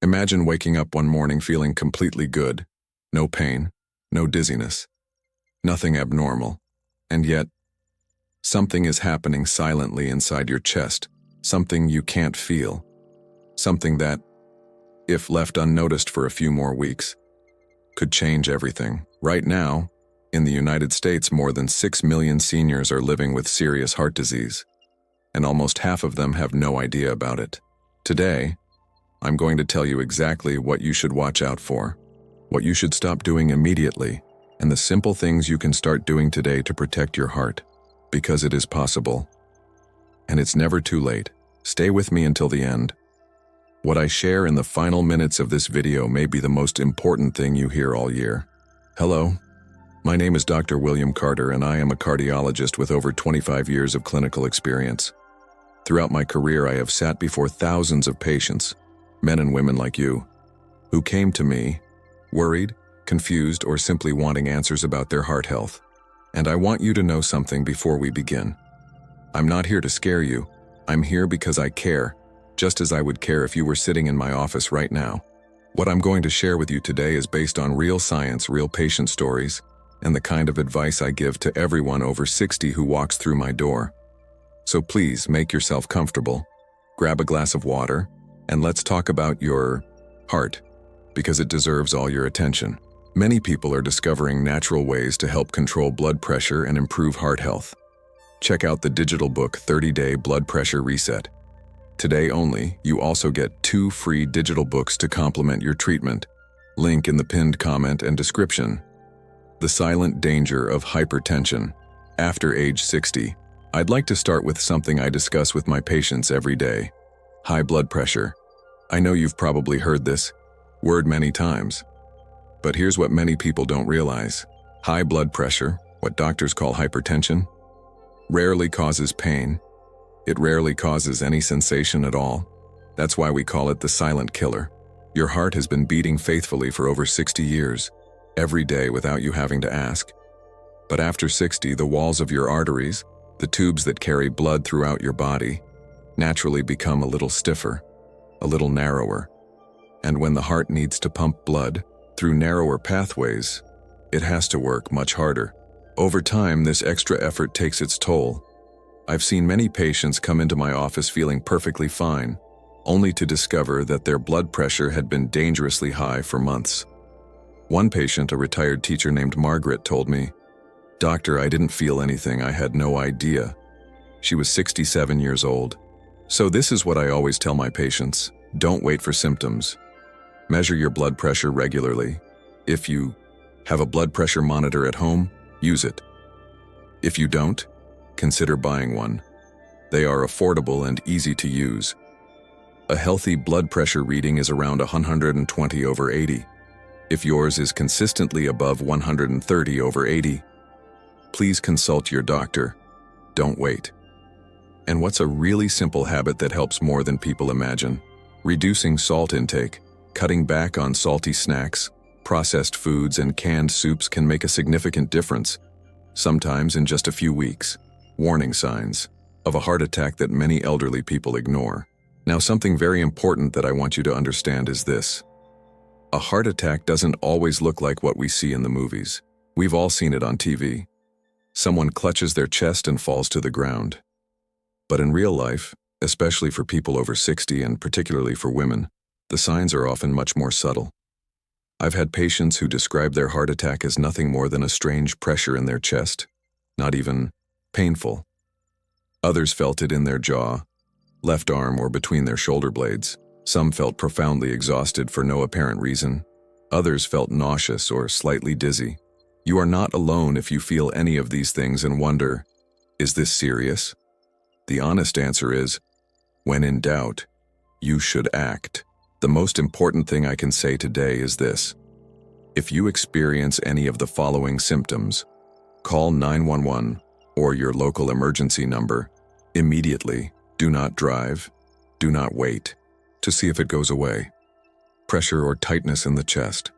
Imagine waking up one morning feeling completely good. No pain, no dizziness, nothing abnormal. And yet, something is happening silently inside your chest, something you can't feel. Something that, if left unnoticed for a few more weeks, could change everything. Right now, in the United States, more than 6 million seniors are living with serious heart disease, and almost half of them have no idea about it. Today, I'm going to tell you exactly what you should watch out for, what you should stop doing immediately, and the simple things you can start doing today to protect your heart, because it is possible. And it's never too late. Stay with me until the end. What I share in the final minutes of this video may be the most important thing you hear all year. Hello, my name is Dr. William Carter, and I am a cardiologist with over 25 years of clinical experience. Throughout my career, I have sat before thousands of patients, men and women like you, who came to me worried, confused, or simply wanting answers about their heart health. And I want you to know something before we begin. I'm not here to scare you. I'm here because I care, just as I would care if you were sitting in my office right now. What I'm going to share with you today is based on real science, real patient stories, and the kind of advice I give to everyone over 60 who walks through my door. So please make yourself comfortable, grab a glass of water, and let's talk about your heart, because it deserves all your attention. Many people are discovering natural ways to help control blood pressure and improve heart health. Check out the digital book 30-Day Blood Pressure Reset. Today only, you also get 2 free digital books to complement your treatment. Link in the pinned comment and description. The Silent Danger of Hypertension After Age 60. I'd like to start with something I discuss with my patients every day: high blood pressure. I know you've probably heard this word many times, but here's what many people don't realize. High blood pressure, what doctors call hypertension, rarely causes pain. It rarely causes any sensation at all. That's why we call it the silent killer. Your heart has been beating faithfully for over 60 years, every day without you having to ask. But after 60, the walls of your arteries, the tubes that carry blood throughout your body, naturally become a little stiffer, a little narrower. And when the heart needs to pump blood through narrower pathways, it has to work much harder. Over time, this extra effort takes its toll. I've seen many patients come into my office feeling perfectly fine, only to discover that their blood pressure had been dangerously high for months. One patient, a retired teacher named Margaret, told me, "Doctor, I didn't feel anything. I had no idea." She was 67 years old. So this is what I always tell my patients: don't wait for symptoms. Measure your blood pressure regularly. If you have a blood pressure monitor at home, use it. If you don't, consider buying one. They are affordable and easy to use. A healthy blood pressure reading is around 120/80. If yours is consistently above 130/80, please consult your doctor. Don't wait. And what's a really simple habit that helps more than people imagine? Reducing salt intake, cutting back on salty snacks, processed foods, and canned soups can make a significant difference, sometimes in just a few weeks. Warning signs of a heart attack that many elderly people ignore. Now, something very important that I want you to understand is this: a heart attack doesn't always look like what we see in the movies. We've all seen it on TV. Someone clutches their chest and falls to the ground. But in real life, especially for people over 60 and particularly for women, the signs are often much more subtle. I've had patients who describe their heart attack as nothing more than a strange pressure in their chest, not even painful. Others felt it in their jaw, left arm, or between their shoulder blades. Some felt profoundly exhausted for no apparent reason. Others felt nauseous or slightly dizzy. You are not alone if you feel any of these things and wonder, is this serious? The honest answer is, when in doubt, you should act. The most important thing I can say today is this: if you experience any of the following symptoms, call 911 or your local emergency number immediately. Do not drive. Do not wait to see if it goes away. Pressure or tightness in the chest.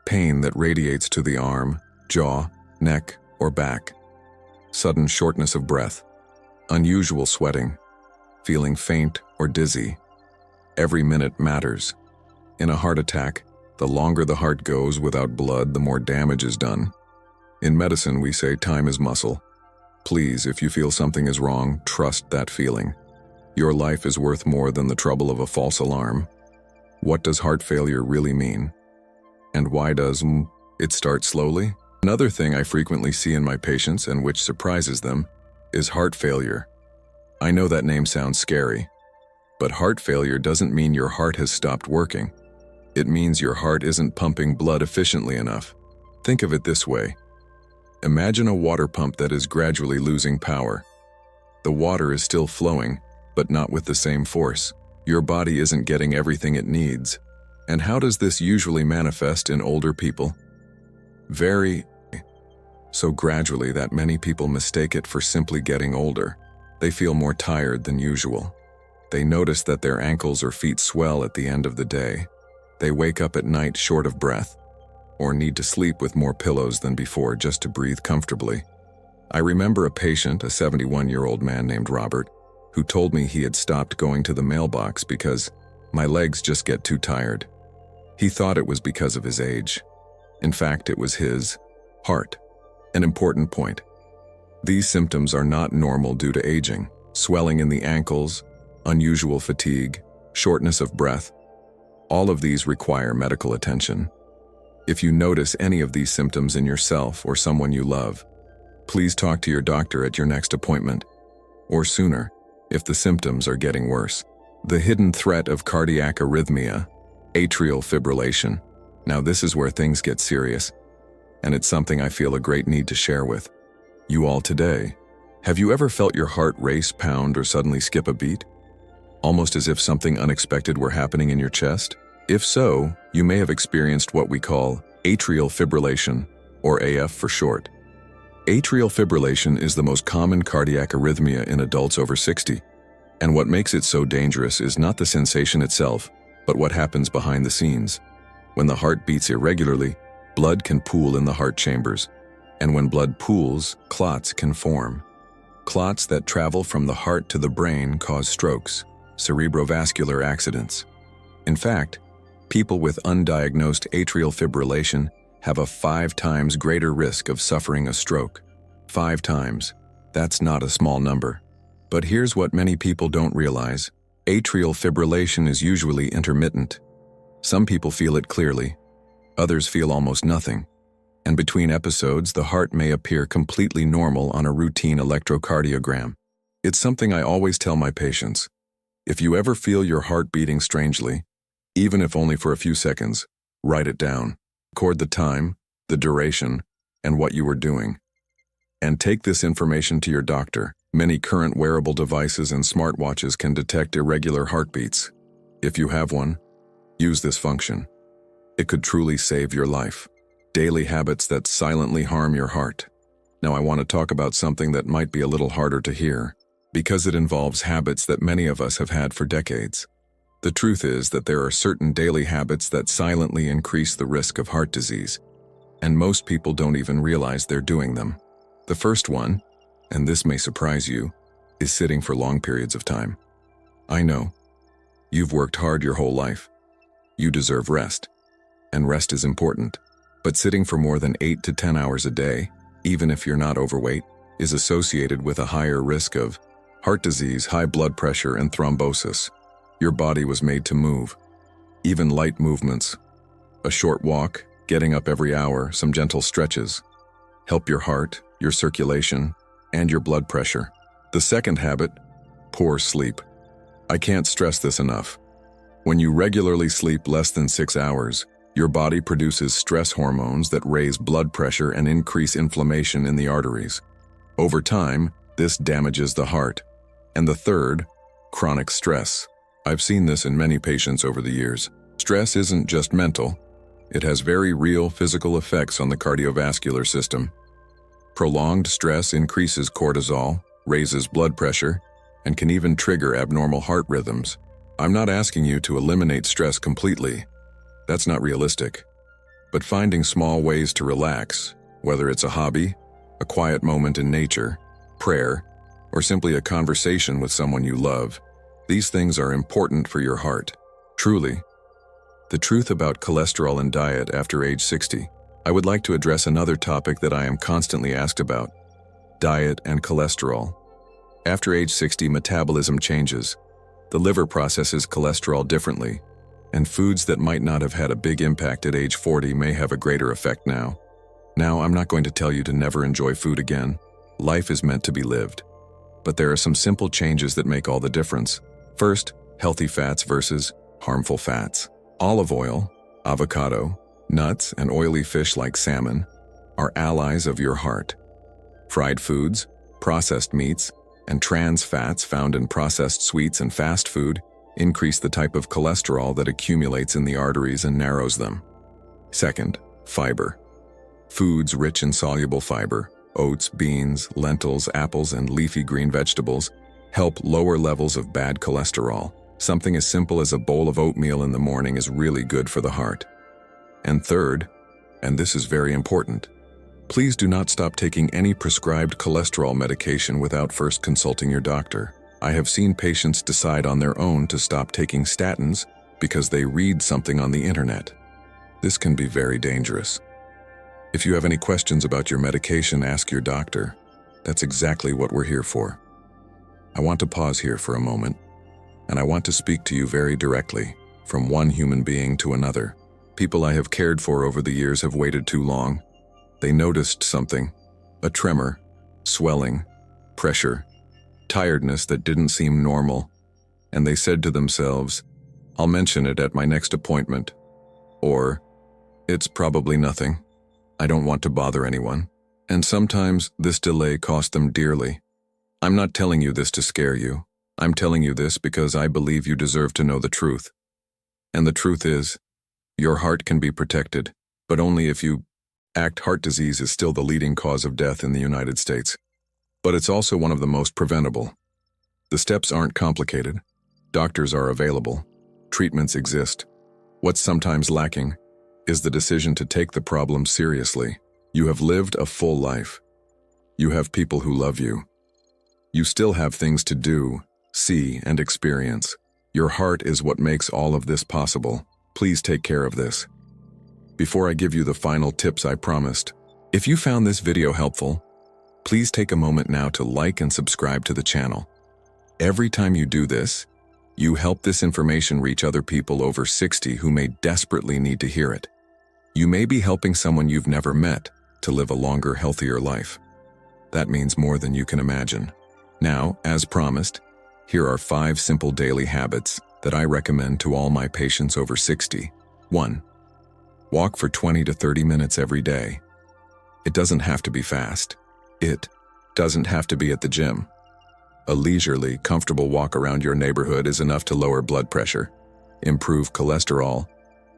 Pain that radiates to the arm, jaw, neck, or back. Sudden shortness of breath. Unusual sweating. Feeling faint or dizzy. Every minute matters. In a heart attack, the longer the heart goes without blood, the more damage is done. In medicine, we say time is muscle. Please, if you feel something is wrong, trust that feeling. Your life is worth more than the trouble of a false alarm. What does heart failure really mean? And why does it start slowly? Another thing I frequently see in my patients, and which surprises them, is heart failure. I know that name sounds scary, but heart failure doesn't mean your heart has stopped working. It means your heart isn't pumping blood efficiently enough. Think of it this way. Imagine a water pump that is gradually losing power. The water is still flowing, but not with the same force. Your body isn't getting everything it needs. And how does this usually manifest in older people? Very so gradually that many people mistake it for simply getting older. They feel more tired than usual. They notice that their ankles or feet swell at the end of the day. They wake up at night short of breath, or need to sleep with more pillows than before just to breathe comfortably. I remember a patient, a 71-year-old man named Robert, who told me he had stopped going to the mailbox because my legs just get too tired. He thought it was because of his age. In fact, it was his heart. An important point. These symptoms are not normal due to aging. Swelling in the ankles, unusual fatigue, shortness of breath. All of these require medical attention. If you notice any of these symptoms in yourself or someone you love, please talk to your doctor at your next appointment, or sooner, if the symptoms are getting worse. The hidden threat of cardiac arrhythmia, atrial fibrillation. Now this is where things get serious, and it's something I feel a great need to share with you all today. Have you ever felt your heart race, pound, or suddenly skip a beat? Almost as if something unexpected were happening in your chest? If so, you may have experienced what we call atrial fibrillation, or AF for short. Atrial fibrillation is the most common cardiac arrhythmia in adults over 60, and what makes it so dangerous is not the sensation itself, but what happens behind the scenes. When the heart beats irregularly, blood can pool in the heart chambers, and when blood pools, clots can form. Clots that travel from the heart to the brain cause strokes, cerebrovascular accidents. In fact, people with undiagnosed atrial fibrillation have a 5 times greater risk of suffering a stroke. 5 times. That's not a small number. But here's what many people don't realize. Atrial fibrillation is usually intermittent. Some people feel it clearly. Others feel almost nothing. And between episodes, the heart may appear completely normal on a routine electrocardiogram. It's something I always tell my patients. If you ever feel your heart beating strangely, even if only for a few seconds, write it down. Record the time, the duration, and what you were doing. And take this information to your doctor. Many current wearable devices and smartwatches can detect irregular heartbeats. If you have one, use this function. It could truly save your life. Daily habits that silently harm your heart. Now I want to talk about something that might be a little harder to hear, because it involves habits that many of us have had for decades. The truth is that there are certain daily habits that silently increase the risk of heart disease, and most people don't even realize they're doing them. The first one, and this may surprise you, is sitting for long periods of time. I know. You've worked hard your whole life. You deserve rest, and rest is important. But sitting for more than 8 to 10 hours a day, even if you're not overweight, is associated with a higher risk of heart disease, high blood pressure, and thrombosis. Your body was made to move. Even light movements, a short walk, getting up every hour, some gentle stretches, help your heart, your circulation, and your blood pressure. The second habit, poor sleep. I can't stress this enough. When you regularly sleep less than 6 hours, your body produces stress hormones that raise blood pressure and increase inflammation in the arteries. Over time, this damages the heart. And the third, chronic stress. I've seen this in many patients over the years. Stress isn't just mental. It has very real physical effects on the cardiovascular system. Prolonged stress increases cortisol, raises blood pressure, and can even trigger abnormal heart rhythms. I'm not asking you to eliminate stress completely. That's not realistic. But finding small ways to relax, whether it's a hobby, a quiet moment in nature, prayer, or simply a conversation with someone you love, these things are important for your heart. Truly, The truth about cholesterol and diet after age 60. I would like to address another topic that I am constantly asked about: diet and cholesterol. After age 60, metabolism changes. The liver processes cholesterol differently, and foods that might not have had a big impact at age 40 may have a greater effect now. Now, I'm not going to tell you to never enjoy food again. Life is meant to be lived. But there are some simple changes that make all the difference. First, healthy fats versus harmful fats. Olive oil, avocado, nuts, and oily fish like salmon are allies of your heart. Fried foods, processed meats, and trans fats found in processed sweets and fast food increase the type of cholesterol that accumulates in the arteries and narrows them. Second, fiber. Foods rich in soluble fiber, oats, beans, lentils, apples, and leafy green vegetables help lower levels of bad cholesterol. Something as simple as a bowl of oatmeal in the morning is really good for the heart. And third, and this is very important, please do not stop taking any prescribed cholesterol medication without first consulting your doctor. I have seen patients decide on their own to stop taking statins because they read something on the internet. This can be very dangerous. If you have any questions about your medication, ask your doctor. That's exactly what we're here for. I want to pause here for a moment, and I want to speak to you very directly, from one human being to another. People I have cared for over the years have waited too long. They noticed something: a tremor, swelling, pressure, tiredness that didn't seem normal, and they said to themselves, "I'll mention it at my next appointment," or, "It's probably nothing. I don't want to bother anyone." And sometimes this delay cost them dearly. I'm not telling you this to scare you. I'm telling you this because I believe you deserve to know the truth. And the truth is, your heart can be protected, but only if you act. Heart disease is still the leading cause of death in the United States, but it's also one of the most preventable. The steps aren't complicated. Doctors are available. Treatments exist. What's sometimes lacking is the decision to take the problem seriously. You have lived a full life. You have people who love you. You still have things to do, see, and experience. Your heart is what makes all of this possible. Please take care of this. Before I give you the final tips I promised, if you found this video helpful, please take a moment now to like and subscribe to the channel. Every time you do this, you help this information reach other people over 60 who may desperately need to hear it. You may be helping someone you've never met to live a longer, healthier life. That means more than you can imagine. Now, as promised, here are 5 simple daily habits that I recommend to all my patients over 60. 1. Walk for 20 to 30 minutes every day. It doesn't have to be fast. It doesn't have to be at the gym. A leisurely, comfortable walk around your neighborhood is enough to lower blood pressure, improve cholesterol,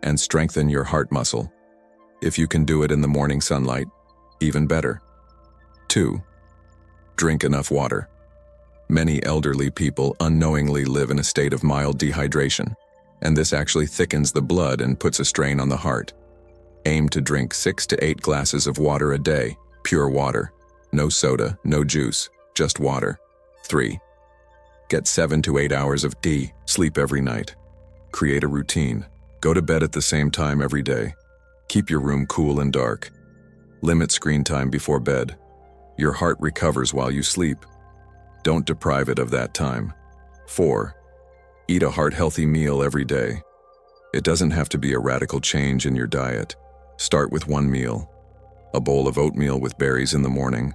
and strengthen your heart muscle. If you can do it in the morning sunlight, even better. 2. Drink enough water. Many elderly people unknowingly live in a state of mild dehydration, and this actually thickens the blood and puts a strain on the heart. Aim to drink 6 to 8 glasses of water a day, pure water. No soda, no juice, just water. 3. Get 7 to 8 hours of sleep every night. Create a routine. Go to bed at the same time every day. Keep your room cool and dark. Limit screen time before bed. Your heart recovers while you sleep. Don't deprive it of that time. 4. Eat a heart-healthy meal every day. It doesn't have to be a radical change in your diet. Start with one meal: a bowl of oatmeal with berries in the morning,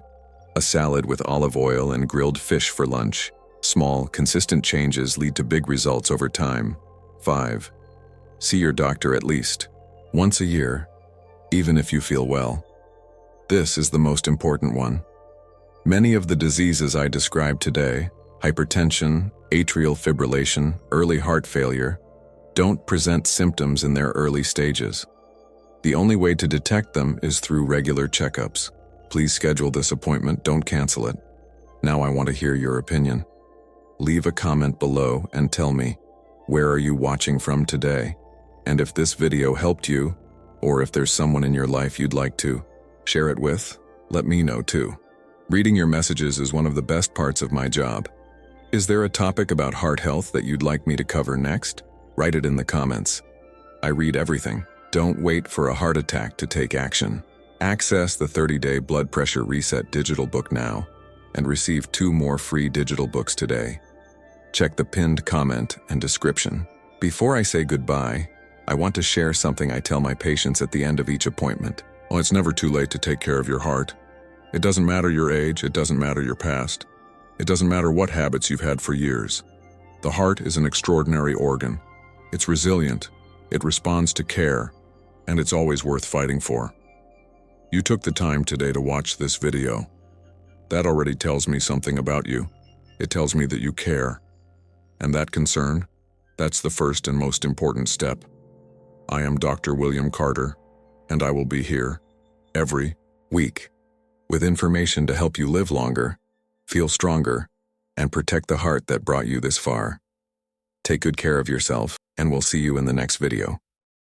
a salad with olive oil and grilled fish for lunch. Small, consistent changes lead to big results over time. 5. See your doctor at least once a year, even if you feel well. This is the most important one. Many of the diseases I described today, hypertension, atrial fibrillation, early heart failure, don't present symptoms in their early stages. The only way to detect them is through regular checkups. Please schedule this appointment, don't cancel it. Now I want to hear your opinion. Leave a comment below and tell me, where are you watching from today? And if this video helped you, or if there's someone in your life you'd like to share it with, let me know too. Reading your messages is one of the best parts of my job. Is there a topic about heart health that you'd like me to cover next? Write it in the comments. I read everything. Don't wait for a heart attack to take action. Access the 30-day blood pressure reset digital book now and receive 2 more free digital books today. Check the pinned comment and description. Before I say goodbye, I want to share something I tell my patients at the end of each appointment. Well, it's never too late to take care of your heart. It doesn't matter your age, it doesn't matter your past. It doesn't matter what habits you've had for years. The heart is an extraordinary organ. It's resilient, it responds to care, and it's always worth fighting for. You took the time today to watch this video. That already tells me something about you. It tells me that you care. And that concern, that's the first and most important step. I am Dr. William Carter, and I will be here every week with information to help you live longer, feel stronger, and protect the heart that brought you this far. Take good care of yourself, and we'll see you in the next video.